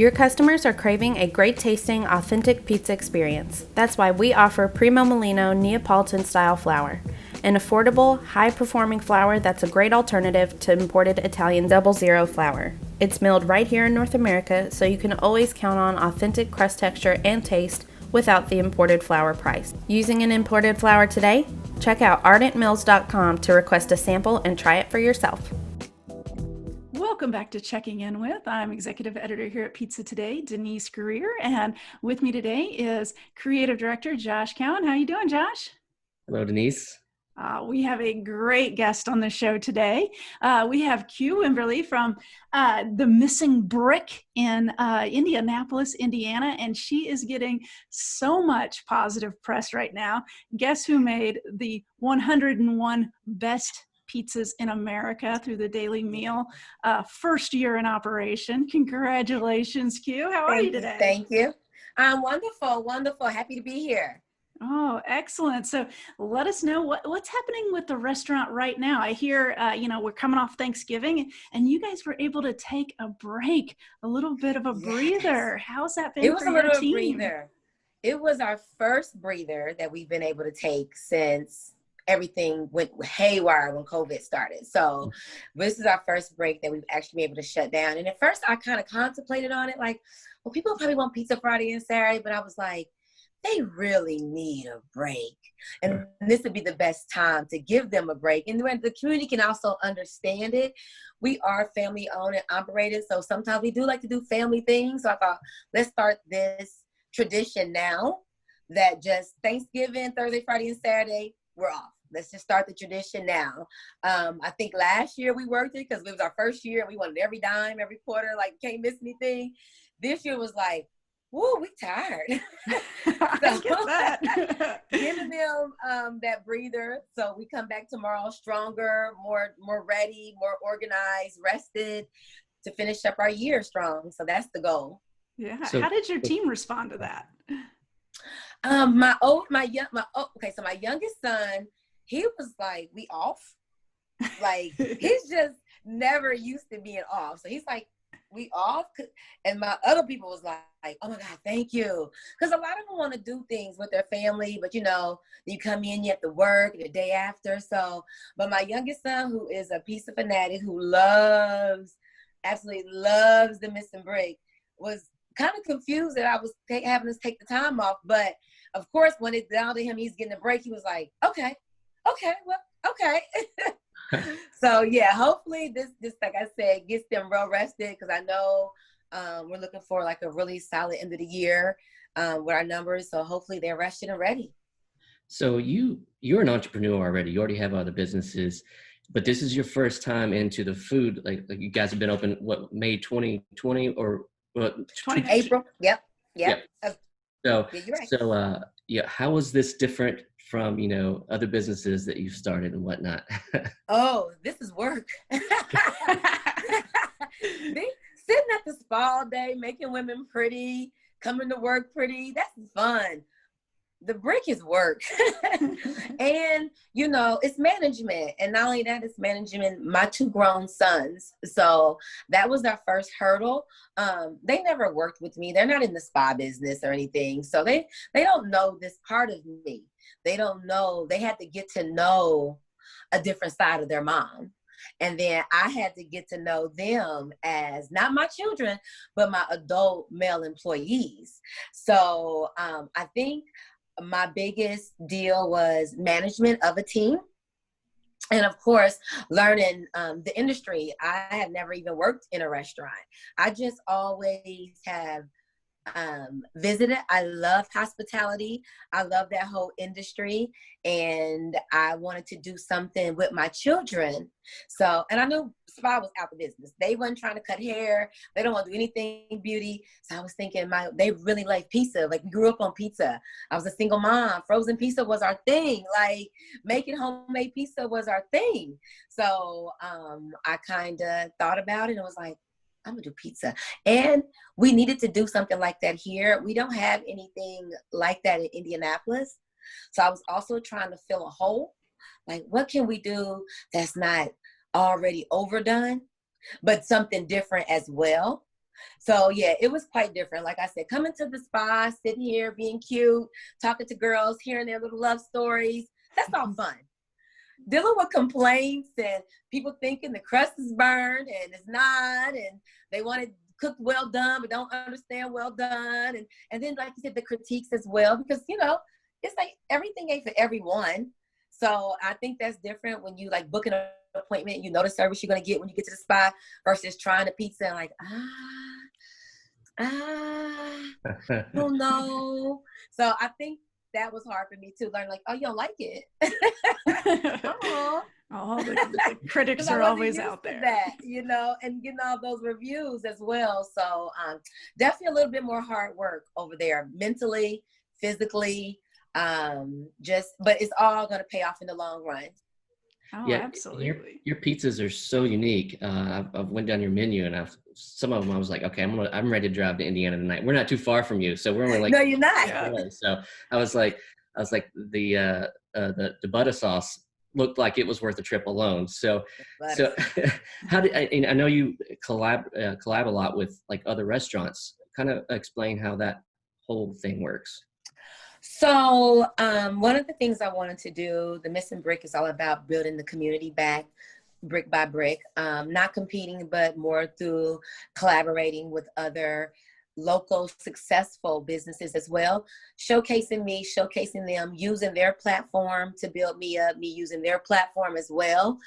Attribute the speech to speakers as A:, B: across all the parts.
A: Your customers are craving a great tasting, authentic pizza experience. That's why we offer Primo Molino Neapolitan style flour, an affordable, high performing flour that's a great alternative to imported Italian 00 flour. It's milled right here in North America, so you can always count on authentic crust texture and taste without the imported flour price. Using an imported flour today? Check out ardentmills.com to request a sample and try it for yourself.
B: Welcome back to Checking In With. I'm executive editor here at Pizza Today, Denise Greer, and with me today is creative director Josh Keown. How you doing, Josh?
C: Hello, Denise.
B: We have a great guest on the show today. We have Que Wimberly from The Missing Brick in Indianapolis, Indiana, and she is getting so much positive press right now. Guess who made the 101 best pizzas in America through the Daily Meal, first year in operation. Congratulations, Que. How are you today?
D: Thank you. I'm wonderful. Happy to be here.
B: Oh, excellent. So let us know what's happening with the restaurant right now. I hear, we're coming off Thanksgiving and you guys were able to take a break, a little bit of a breather. How's that been for your team?
D: Breather. It was our first breather that we've been able to take since everything went haywire when COVID started. So this is our first break that we've actually been able to shut down. And at first I kind of contemplated on it, like, well, people probably want pizza Friday and Saturday, but I was like, they really need a break. And this would be the best time to give them a break. And when the community can also understand it, we are family owned and operated. So sometimes we do like to do family things. So I thought, let's start this tradition now that just Thanksgiving, Thursday, Friday, and Saturday, we're off. Let's just start the tradition now. I think last year we worked it because it was our first year. We wanted every dime, every quarter, like can't miss anything. This year was like, woo, we tired.
B: I get that.
D: Giving them that breather. So we come back tomorrow stronger, more ready, more organized, rested to finish up our year strong. So that's the goal.
B: Yeah. So, how did your team respond to that?
D: My youngest son, he was like, we off? Like, he's just never used to being off. So he's like, we off? And my other people was like, oh my God, thank you. Because a lot of them want to do things with their family, but you come in, you have to work the day after. So, but my youngest son, who is a pizza fanatic, who absolutely loves the Missing Brick, was kind of confused that I was having us take the time off. But of course, when it's down to him, he's getting a break. He was like, okay. So yeah, hopefully this, like I said, gets them well rested, because I know we're looking for like a really solid end of the year with our numbers. So hopefully they're rested and ready.
C: So you're an entrepreneur already. You already have other businesses, but this is your first time into the food. Like you guys have been open, May 2020 or what?
D: April. Yep.
C: So,
D: yeah, you're right.
C: How is this different from, other businesses that you've started and whatnot?
D: Oh, this is work. Sitting at the spa all day, making women pretty, coming to work pretty, that's fun. The brick is work. And, it's management. And not only that, it's managing my 2 grown sons. So that was our first hurdle. They never worked with me. They're not in the spa business or anything. So they don't know this part of me. They don't know. They had to get to know a different side of their mom. And then I had to get to know them as not my children, but my adult male employees. So I think my biggest deal was management of a team. And of course, learning the industry. I have never even worked in a restaurant. I just always have visited. I love hospitality. I love that whole industry. And I wanted to do something with my children. So, and I knew spa was out the business. They weren't trying to cut hair. They don't want to do anything beauty. So I was thinking they really like pizza. Like we grew up on pizza. I was a single mom. Frozen pizza was our thing. Like making homemade pizza was our thing. So I kind of thought about it and was like, I'm gonna do pizza. And we needed to do something like that here. We don't have anything like that in Indianapolis. So I was also trying to fill a hole. Like, what can we do that's not already overdone, but something different as well? So yeah, it was quite different. Like I said, coming to the spa, sitting here, being cute, talking to girls, hearing their little love stories, that's all fun. Dealing with complaints and people thinking the crust is burned and it's not, and they want it cooked well done, but don't understand well done. And then, like you said, the critiques as well, because, you know, it's like everything ain't for everyone. So I think that's different when you like book an appointment, you know the service you're going to get when you get to the spa versus trying a pizza and like, I don't know. So I think that was hard for me to learn, like, oh, you don't like it.
B: Oh, the critics are always out there.
D: That, you know, and getting all those reviews as well. So definitely a little bit more hard work over there, mentally, physically, but it's all going to pay off in the long run.
B: Oh,
C: yeah,
B: absolutely.
C: Your pizzas are so unique. I've went down your menu and some of them I was like, okay, I'm ready to drive to Indiana tonight. We're not too far from you, so we're only like
D: no, you're not.
C: So I was like the butter sauce looked like it was worth a trip alone. So how did I know you collab a lot with like other restaurants? Kind of explain how that whole thing works.
D: So one of the things I wanted to do, the Missing Brick is all about building the community back brick by brick, not competing, but more through collaborating with other local successful businesses as well, showcasing me, showcasing them, using their platform to build me up, me using their platform as well.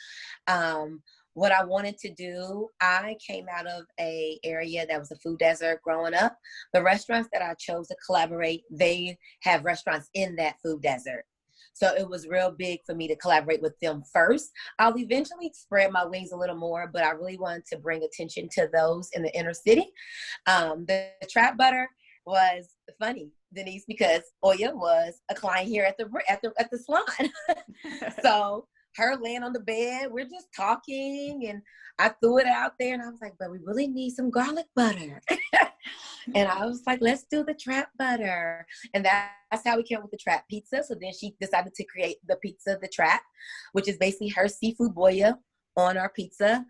D: What I wanted to do, I came out of a area that was a food desert growing up. The restaurants that I chose to collaborate, they have restaurants in that food desert. So it was real big for me to collaborate with them first. I'll eventually spread my wings a little more, but I really wanted to bring attention to those in the inner city. The trap butter was funny, Denise, because Oya was a client here at the salon. So her laying on the bed, we're just talking, and I threw it out there, and I was like, but we really need some garlic butter. And I was like, let's do the trap butter. And that's how we came up with the trap pizza. So then she decided to create the pizza, the trap, which is basically her seafood boya on our pizza.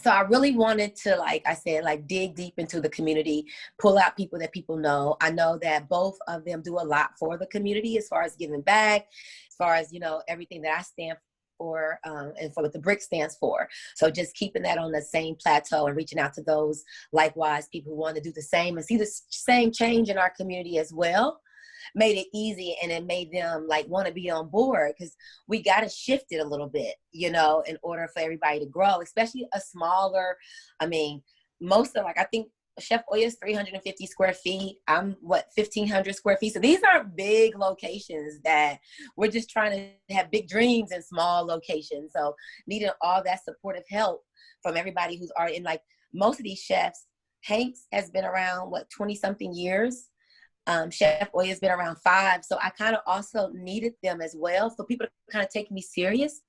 D: So I really wanted to, like I said, like dig deep into the community, pull out people that people know. I know that both of them do a lot for the community as far as giving back, as far as, you know, everything that I stand for and for what the brick stands for. So just keeping that on the same plateau and reaching out to those likewise people who want to do the same and see the same change in our community as well made it easy, and it made them like want to be on board, because we got to shift it a little bit, you know, in order for everybody to grow, especially a smaller, I mean, most of, like, I think Chef Oya's 350 square feet. I'm 1,500 square feet. So these aren't big locations that we're just trying to have big dreams in small locations. So needing all that supportive help from everybody who's already in, like, most of these chefs. Hank's has been around 20 something years. Chef Oya has been around 5. So I kind of also needed them as well for people to kind of take me serious.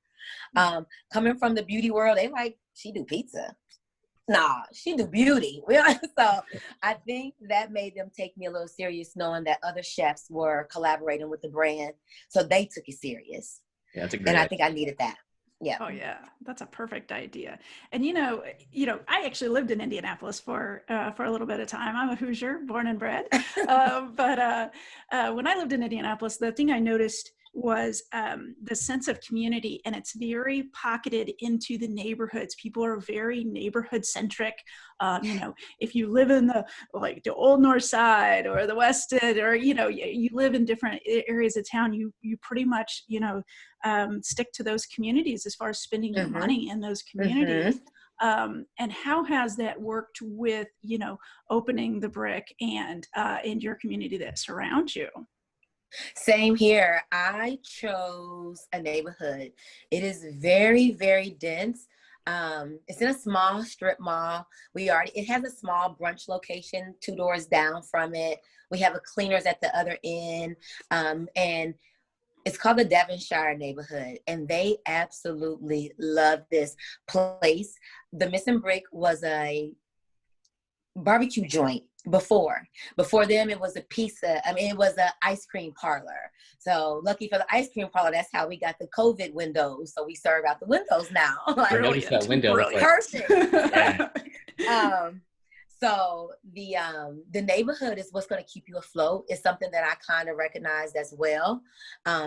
D: Coming from the beauty world, they like, she do pizza. Nah, she do beauty. So I think that made them take me a little serious, knowing that other chefs were collaborating with the brand. So they took it serious.
C: Yeah, that's a great
D: And
C: idea.
D: I think I needed that. Yeah.
B: Oh yeah, that's a perfect idea. And you know, I actually lived in Indianapolis for a little bit of time. I'm a Hoosier, born and bred. But when I lived in Indianapolis, the thing I noticed was the sense of community, and it's very pocketed into the neighborhoods. People are very neighborhood centric. You know, if you live in the Old North Side or the West End, or you live in different areas of town, you pretty much stick to those communities as far as spending your money in those communities. And how has that worked with opening the brick and in your community that surrounds you?
D: Same here. I chose a neighborhood. It is very, very dense. It's in a small strip mall. It has a small brunch location 2 doors down from it. We have a cleaners at the other end. And it's called the Devonshire neighborhood, and they absolutely love this place. The Missing Brick was a barbecue joint before them. It was a pizza. I mean, it was an ice cream parlor. So lucky for the ice cream parlor, that's how we got the COVID windows. So we serve out the windows now.
C: I noticed that window.
D: Perfect.
C: Yeah.
D: um, so the neighborhood is what's going to keep you afloat. It's something that I kind of recognized as well.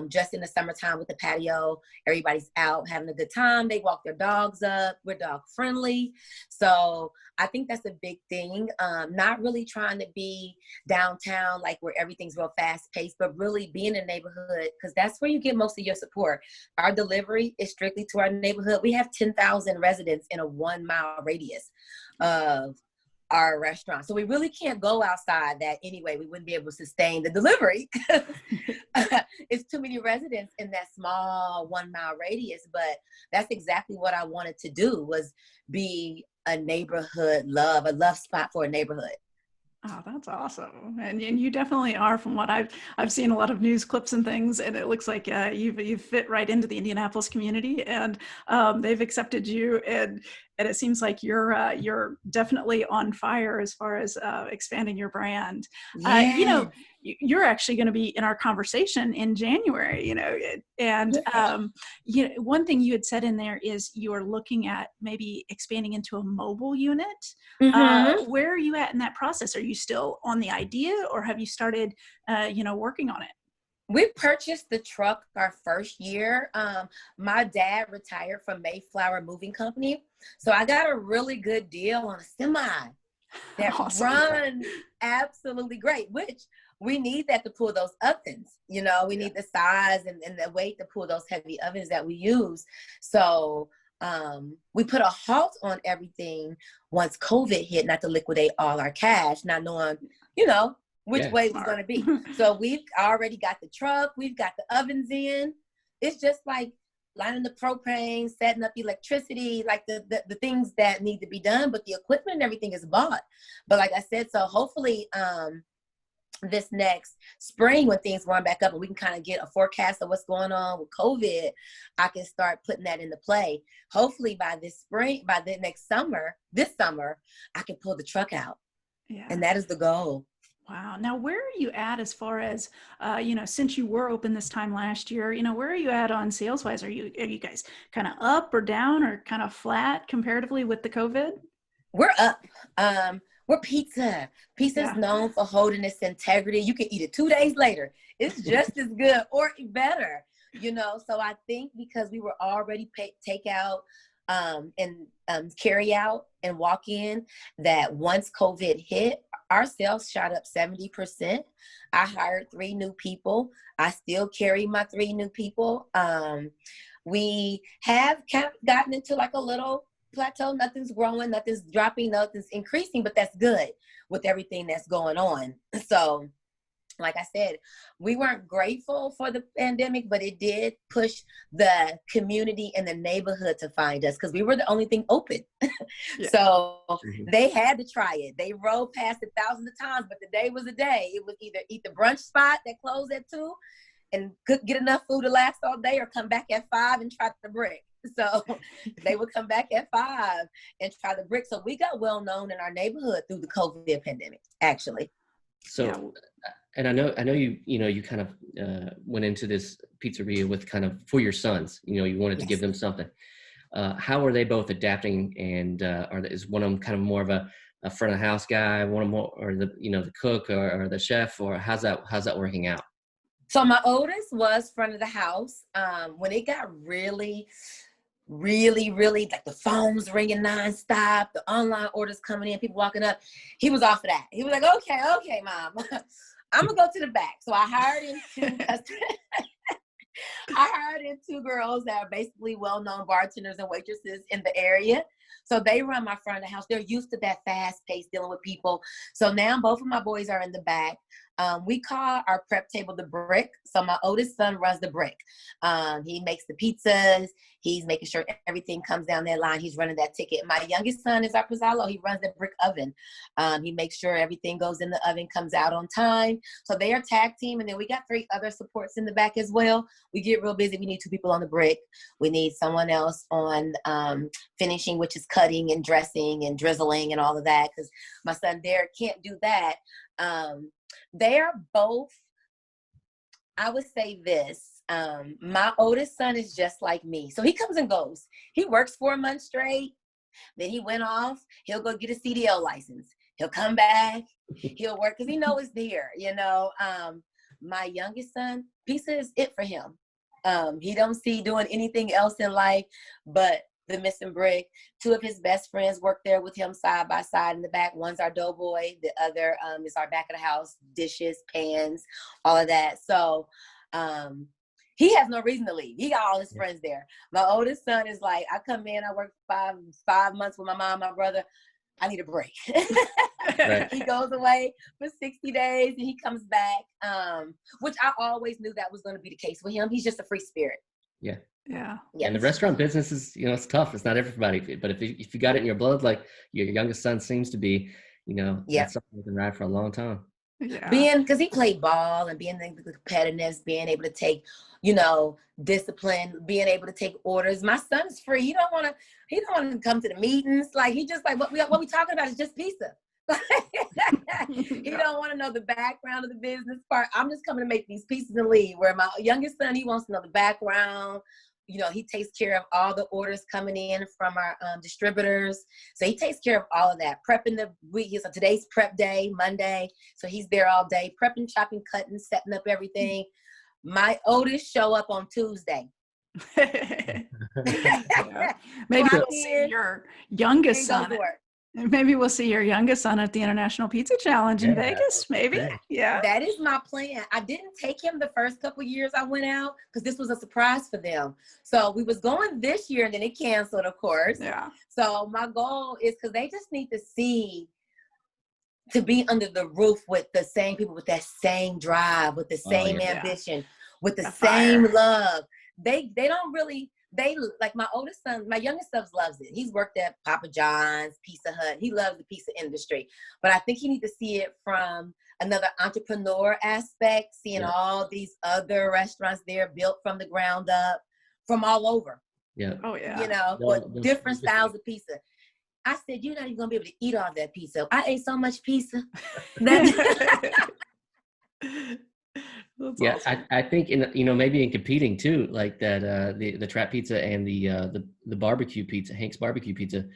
D: Just in the summertime with the patio, everybody's out having a good time. They walk their dogs up. We're dog friendly. So I think that's a big thing. Not really trying to be downtown, like where everything's real fast paced, but really be in the neighborhood, because that's where you get most of your support. Our delivery is strictly to our neighborhood. We have 10,000 residents in a 1 mile radius of our restaurant. So we really can't go outside that anyway. We wouldn't be able to sustain the delivery. It's too many residents in that small 1 mile radius. But that's exactly what I wanted to do, was be a neighborhood a love spot for a neighborhood.
B: Oh, that's awesome. And you definitely are, from what I've seen a lot of news clips and things, and it looks like you've fit right into the Indianapolis community, and they've accepted you, and it seems like you're definitely on fire as far as expanding your brand.
D: Yeah.
B: You're actually going to be in our conversation in January, and one thing you had said in there is you're looking at maybe expanding into a mobile unit.
D: Mm-hmm.
B: Where are you at in that process? Are you still on the idea, or have you started, working on it?
D: We purchased the truck our first year. My dad retired from Mayflower Moving Company. So I got a really good deal on a semi that
B: Awesome.
D: runs absolutely great, which we need that to pull those ovens. We need the size and the weight to pull those heavy ovens that we use. So we put a halt on everything once COVID hit, not to liquidate all our cash, not knowing, which way it was going to be. So we've already got the truck, we've got the ovens in. It's just like lining the propane, setting up electricity, like the things that need to be done, but the equipment and everything is bought. But like I said, so hopefully this next spring, when things warm back up and we can kind of get a forecast of what's going on with COVID, I can start putting that into play. Hopefully by this summer, I can pull the truck out. Yeah. And that is the goal.
B: Wow. Now, where are you at as far as, since you were open this time last year, where are you at on sales wise? Are you guys kind of up or down or kind of flat comparatively with the COVID?
D: We're up. We're pizza. Pizza is known for holding its integrity. You can eat it 2 days later. It's just as good or better, So I think because we were already takeout and carry out and walk in, that once COVID hit, our sales shot up 70%. I hired 3 new people. I still carry my 3 new people. We have kind of gotten into like a little plateau. Nothing's growing, nothing's dropping, nothing's increasing, but that's good with everything that's going on. So like I said, we weren't grateful for the pandemic, but it did push the community and the neighborhood to find us, because we were the only thing open. So they had to try it. They rode past it thousands of times, but the day was a day. It was either eat the brunch spot that closed at 2 and could get enough food to last all day, or come back at 5 and try the brick. So they would come back at 5 and try the brick. So we got well known in our neighborhood through the COVID pandemic, actually.
C: So, and I know you kind of went into this pizzeria with kind of for your sons. You wanted to give them something. How are they both adapting? And is one of them kind of more of a front of house guy, one of more, or the cook or the chef, or how's that working out?
D: So my oldest was front of the house. When it got really, really like the phones ringing nonstop, the online orders coming in, people walking up, he was off of that. He was like, okay, mom, I'm gonna go to the back. So I hired in 2 girls that are basically well-known bartenders and waitresses in the area. So they run my front of the house. They're used to that fast pace dealing with people. So now both of my boys are in the back. We call our prep table the brick. So my oldest son runs the brick. He makes the pizzas. He's making sure everything comes down that line. He's running that ticket. My youngest son is our pizzalo. He runs the brick oven. He makes sure everything goes in the oven, comes out on time. So they are tag team. And then we got 3 other supports in the back as well. We get real busy. We need 2 people on the brick. We need someone else on finishing, which is cutting and dressing and drizzling and all of that, because my son Derek can't do that. They are both, I would say this, my oldest son is just like me. So he comes and goes. He works 4 months straight. Then he went off. He'll go get a CDL license. He'll come back. He'll work because he knows it's there. My youngest son, pizza is it for him. He don't see doing anything else in life but the Missing Brick. Two of his best friends work there with him side by side in the back. One's our doughboy. The other is our back of the house, dishes, pans, all of that. So he has no reason to leave. He got all his friends there. My oldest son is like, I come in, I work five months with my mom, my brother. I need a break.
C: Right.
D: He goes away for 60 days and he comes back, which I always knew that was going to be the case with him. He's just a free spirit.
C: Yeah.
B: Yeah.
D: Yes.
C: And the restaurant business is, it's tough. It's not everybody. But if you got it in your blood, like your youngest son seems to be, that's something you can ride for a long time.
B: Yeah.
D: Because he played ball and being the competitiveness, being able to take, discipline, being able to take orders. My son is free. He don't want to come to the meetings. Like he just like what we talking about is just pizza. He don't want to know the background of the business part. I'm just coming to make these pizzas and leave. Where my youngest son, he wants to know the background. He takes care of all the orders coming in from our distributors. So he takes care of all of that. Prepping the week. So today's prep day, Monday. So he's there all day, prepping, chopping, cutting, setting up everything. My oldest show up on Tuesday.
B: Maybe we'll see your youngest son. Maybe we'll see your youngest son at the International Pizza Challenge in Vegas. Maybe. Yeah.
D: That is my plan. I didn't take him the first couple of years I went out because this was a surprise for them. So we was going this year and then it canceled, of course.
B: Yeah.
D: So my goal is because they just need to be under the roof with the same people, with that same drive, with the same ambition, with the same love. They don't really. They like my oldest son, my youngest son loves it. He's worked at Papa John's, Pizza Hut. He loves the pizza industry. But I think he needs to see it from another entrepreneur aspect, seeing all these other restaurants there built from the ground up from all over.
C: Yeah.
B: Oh, yeah.
D: With different styles of pizza. I said, you're not even going to be able to eat all that pizza. I ate so much pizza.
B: That's
C: yeah,
B: awesome.
C: I think maybe in competing too, like that the trap pizza and the barbecue pizza, Hank's barbecue pizza,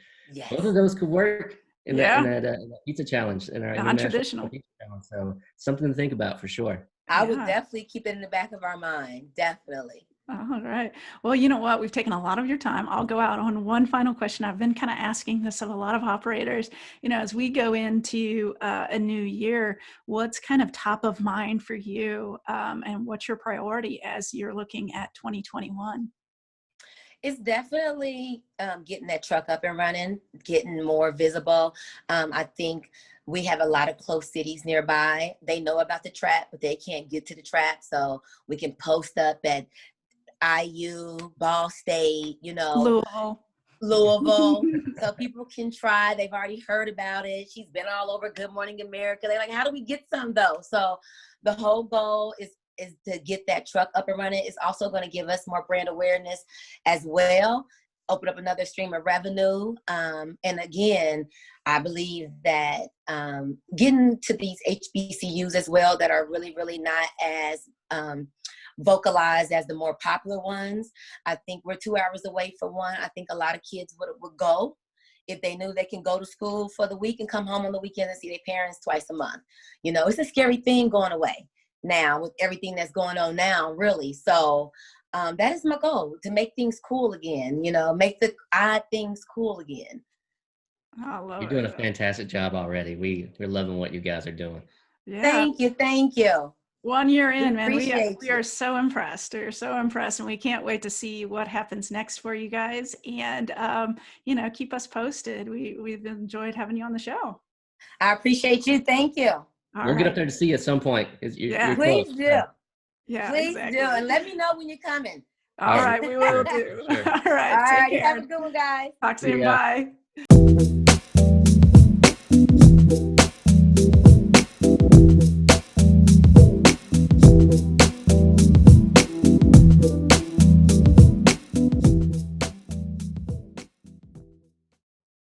C: both of those could work in that pizza challenge in our
B: non-traditional
C: pizza challenge. So something to think about for sure.
D: I would definitely keep it in the back of our mind. Definitely.
B: All right. Well, you know what? We've taken a lot of your time. I'll go out on one final question. I've been kind of asking this of a lot of operators. As we go into a new year, what's kind of top of mind for you, and what's your priority as you're looking at 2021?
D: It's definitely getting that truck up and running, getting more visible. I think we have a lot of close cities nearby. They know about the trap, but they can't get to the trap. So we can post up at IU, Ball State,
B: Louisville.
D: So people can try. They've already heard about it. She's been all over Good Morning America. They're like, how do we get some though? So the whole goal is to get that truck up and running. It's also going to give us more brand awareness as well, open up another stream of revenue. And again, I believe that getting to these HBCUs as well that are really, really not as vocalized as the more popular ones. I think we're 2 hours away from one. I think a lot of kids would go if they knew they can go to school for the week and come home on the weekend and see their parents twice a month. It's a scary thing going away now with everything that's going on now, really. So that is my goal, to make things cool again, make the odd things cool again.
B: I love
C: You're doing a fantastic job already. We're loving what you guys are doing.
B: Yeah.
D: Thank you.
B: 1 year in, man, we are so impressed. We're so impressed, and we can't wait to see what happens next for you guys. And keep us posted. We've enjoyed having you on the show.
D: I appreciate you. Thank you.
C: We'll get up there to see you at some point. You're
D: please
C: close.
D: do.
B: Yeah,
D: please do, and let me know when you're coming.
B: All right, we will do.
C: Sure.
B: All right,
D: All right,
B: take care.
D: have a good one, guys.
B: Talk soon. Bye.